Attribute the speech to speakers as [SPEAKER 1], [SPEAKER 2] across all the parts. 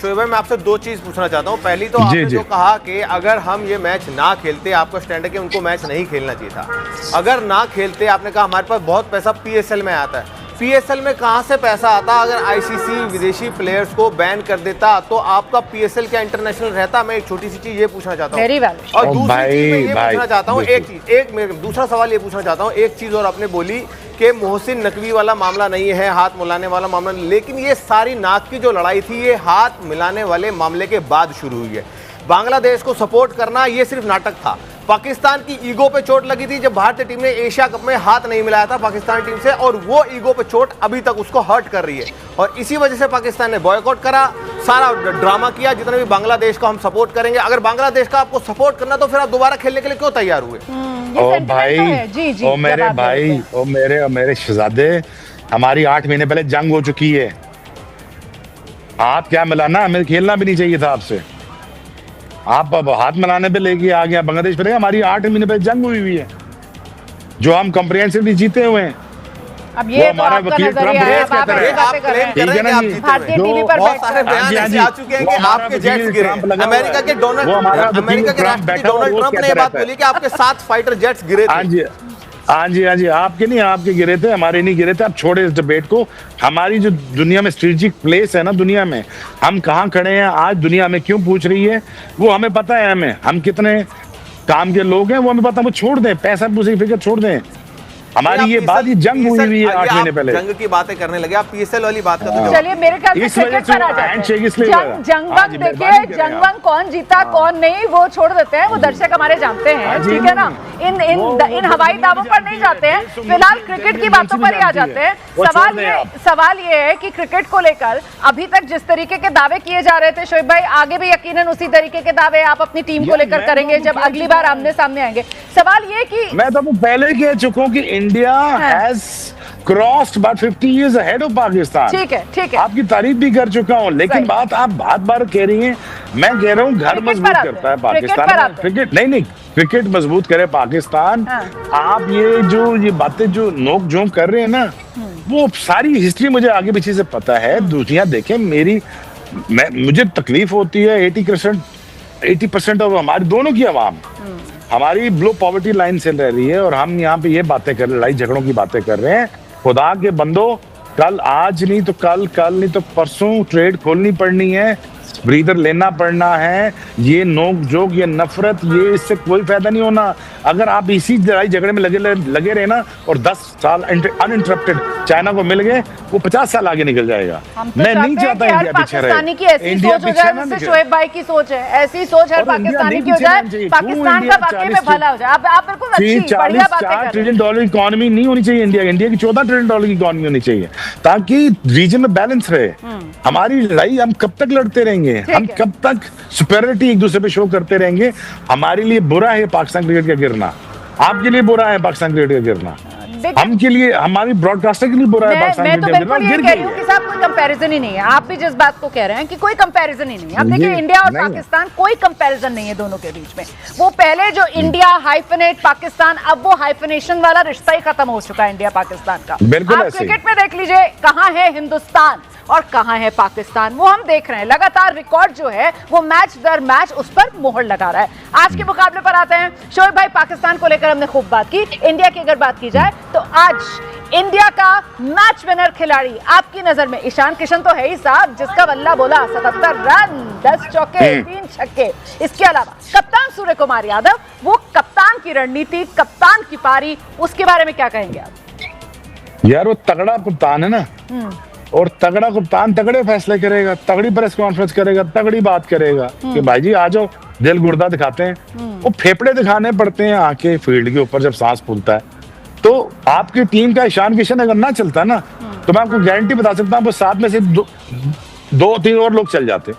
[SPEAKER 1] शोएब भाई, मैं आपसे दो चीज पूछना चाहता हूँ। पहली तो आपने जो कहा कि अगर हम ये मैच ना खेलते, आपका स्टैंड है कि उनको मैच नहीं खेलना चाहिए था। अगर ना खेलते, आपने कहा हमारे पास बहुत पैसा पीएसएल में आता है। पीएसएल में कहां से पैसा आता? अगर आईसीसी विदेशी प्लेयर्स को बैन कर देता तो आपका पीएसएल क्या इंटरनेशनल रहता? मैं एक छोटी सी चीज ये पूछना चाहता हूँ। और दूसरी चीज मैं ये पूछना चाहता हूँ, दूसरा सवाल ये पूछना चाहता हूँ। एक चीज और आपने बोली कि मोहसिन नकवी वाला मामला नहीं है, हाथ मिलाने वाला मामला नहीं, लेकिन ये सारी नाक की जो लड़ाई थी ये हाथ मिलाने वाले मामले के बाद शुरू हुई है। बांग्लादेश को सपोर्ट करना ये सिर्फ नाटक था। पाकिस्तान की ईगो पे चोट लगी थी जब भारतीय टीम ने एशिया कप में हाथ नहीं मिलाया था पाकिस्तानी टीम से, और वो ईगो पे चोट अभी तक उसको हर्ट कर रही है। और इसी वजह से पाकिस्तान ने बॉयकॉट करा, सारा ड्रामा किया, जितना भी बांग्लादेश को हम सपोर्ट करेंगे। अगर बांग्लादेश का आपको सपोर्ट करना तो फिर आप दोबारा खेलने के लिए क्यों तैयार हुए?
[SPEAKER 2] ओ भाई, ओ मेरे भाई, ओ मेरे शहजादे, हमारी 8 महीने पहले जंग हो चुकी है। हाथ क्या मिलाना, हमें खेलना भी नहीं चाहिए था आपसे। आप अब हाथ मिलाने पे लेके आ गया बांग्लादेश पे। हमारी 8 महीने पहले जंग हुई है जो हम कॉम्प्रिहेंसिवली जीते हुए हैं।
[SPEAKER 3] अब ये तो आपका नजरिया है, आप क्लेम कर रहे हैं कि आप जीते
[SPEAKER 1] भारतीय टीवी पर बहुत सारे बयान ऐसे आ चुके हैं कि आपके जेट्स गिरे। अमेरिका के राष्ट्रपति डोनाल्ड ट्रंप ने ये बात बोली कि आपके 7 फाइटर जेट्स गिरे थे।
[SPEAKER 2] हाँ जी, आपके नहीं, आपके गिरे थे, हमारे नहीं गिरे थे। आप छोड़े इस डिबेट को। हमारी जो दुनिया में स्ट्रेटेजिक प्लेस है ना, दुनिया में हम कहाँ खड़े हैं आज, दुनिया में क्यों पूछ रही है वो हमें पता है। हम कितने काम के लोग हैं वो हमें पता। वो छोड़ दें, पैसा पूरी फिक्र छोड़ दें। हमारी ये बात, ये जंग हुई है 8 महीने पहले।
[SPEAKER 1] जंग की बातें करने लगे आप, पीएसएल वाली बात करते।
[SPEAKER 3] चलिए मेरे ख्याल से क्रिकेट पर आ जाते हैं। जंगवंग देखिए, जंगवंग कौन जीता कौन नहीं वो छोड़ देते हैं, वो दर्शक हमारे जानते हैं, ठीक है ना। इन हवाई दावों पर नहीं जाते हैं, फिलहाल क्रिकेट की बातों पर ही आ जाते हैं। सवाल ये है कि क्रिकेट को लेकर अभी तक जिस तरीके के दावे किए जा रहे थे शोएब भाई, आगे भी यकीनन उसी तरीके के दावे आप अपनी टीम को लेकर करेंगे जब अगली बार आमने सामने आएंगे। सवाल ये कि
[SPEAKER 2] मैं तो पहले कह चुका हूं कि India has crossed about 50 years ahead of Pakistan.
[SPEAKER 3] ठीक है,
[SPEAKER 2] आपकी तारीफ भी कर चुका हूं, लेकिन बात आप बार कह रही हैं। मैं कह रहा हूं घर मजबूत करता है पाकिस्तान। क्रिकेट नहीं, क्रिकेट मजबूत करे पाकिस्तान। आप ये बातें जो नोक झोंक कर रहे हैं ना, वो सारी हिस्ट्री मुझे आगे पीछे से पता है। दुनिया देखें, मुझे तकलीफ होती है। 80% ऑफ हमारी दोनों की आवाम हमारी बिलो पॉवर्टी लाइन से रह रही है, और हम यहाँ पे ये बातें कर, लड़ाई झगड़ों की बातें कर रहे हैं। खुदा के बंदो, कल आज नहीं तो कल नहीं तो परसों ट्रेड खोलनी पड़नी है, ब्रीदर लेना पड़ना है। ये नोक जोक, ये नफरत, ये इससे कोई फायदा नहीं होना। अगर आप इसी लड़ाई झगड़े में लगे रहे ना, और 10 साल अनइंटरप्टेड चाइना को मिल गए, वो 50 साल आगे निकल जाएगा। मैं नहीं चाहता इंडिया पीछे रहे।
[SPEAKER 3] इंडिया पीछे, शोएब भाई की सोच है, ऐसी सोच हर पाकिस्तानी की हो जाए, पाकिस्तान का वाकई में भला हो जाए। आप बिल्कुल अच्छी बढ़िया बातें कर रहे हैं। $4 ट्रिलियन इकोनॉमी नहीं होनी चाहिए इंडिया की, $14 ट्रिलियन की इकोनॉमी होनी चाहिए, ताकि रीजन में बैलेंस रहे। हमारी लड़ाई हम कब तक लड़ते रहेंगे? हम कब तक सुपेरियरिटी एक दूसरे पे शो करते रहेंगे? हमारे लिए बुरा है पाकिस्तान क्रिकेट का गिरना, आपके लिए बुरा है पाकिस्तान क्रिकेट का गिरना, हमके लिए, हमारी ब्रॉडकास्टर के लिए बुरा है पाकिस्तान क्रिकेट का गिरना। गिर गई है कि साहब कोई कंपैरिजन ही नहीं है। आप भी जिस बात को कह रहे हैं कि कोई कंपैरिजन ही नहीं है। आप देखिए, इंडिया और पाकिस्तान कोई कंपैरिजन नहीं है दोनों के बीच में। वो पहले जो इंडिया हाइफनेट पाकिस्तान, अब वो हाइफनेशन वाला रिश्ता ही खत्म हो चुका है इंडिया पाकिस्तान का।
[SPEAKER 2] बिल्कुल।
[SPEAKER 3] क्रिकेट में देख लीजिए कहां है हिंदुस्तान और कहां है पाकिस्तान, वो हम देख रहे हैं। लगातार रिकॉर्ड जो है वो मैच दर मैच उस पर मोहर लगा रहा है। आज के मुकाबले पर आते हैं शोएब भाई। पाकिस्तान को लेकर हमने खूब बात की। इंडिया की अगर बात की जाए तो आज इंडिया का मैच विनर खिलाड़ी आपकी नजर में ईशान किशन तो है ही साहब, जिसका बल्ला बोला 77 रन, 10 चौके, 3 छक्के। इसके अलावा कप्तान सूर्य कुमार यादव, वो कप्तान की रणनीति, कप्तान की पारी, उसके बारे में क्या कहेंगे आप?
[SPEAKER 2] यार वो तगड़ा कप्तान है ना, और तगड़ा कप्तान तगड़े फैसले करेगा, तगड़ी प्रेस कॉन्फ्रेंस करेगा, तगड़ी बात करेगा कि भाई जी आ जाओ, दिल गुर्दा दिखाते हैं। वो फेफड़े दिखाने पड़ते हैं आके फील्ड के ऊपर जब सांस फूलता है। तो आपकी टीम का ईशान किशन अगर ना चलता ना, तो मैं आपको गारंटी बता सकता हूँ 7 में से 2-3 और लोग चल जाते।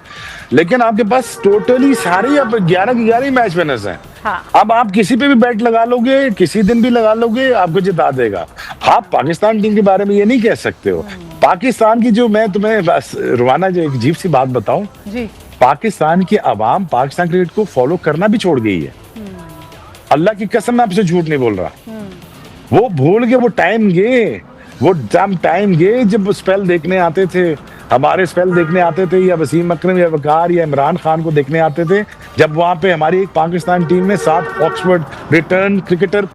[SPEAKER 2] लेकिन आपके पास टोटली सारे अब 11 के 11 मैच विनर्स हैं। अब आप किसी पे भी बैट लगा लोगे, किसी दिन भी लगा लोगे, आपको जिता देगा। आप पाकिस्तान टीम के बारे में ये नहीं कह सकते हो। पाकिस्तान की जो, मैं तुम्हें रुवाना जो एक अजीब सी बात बताऊं, पाकिस्तान की आवाम पाकिस्तान क्रिकेट को फॉलो करना भी छोड़ गई है। अल्लाह की कसम, मैं आपसे झूठ नहीं बोल रहा। वो भूल के वो टाइम गए जब स्पेल देखने आते थे हमारे स्पेल देखने आते थे, या वसीम अकरम या वकार या इमरान खान को देखने आते थे, जब वहां पे हमारी एक पाकिस्तान टीम में 7 ऑक्सफोर्ड रिटर्न क्रिकेटर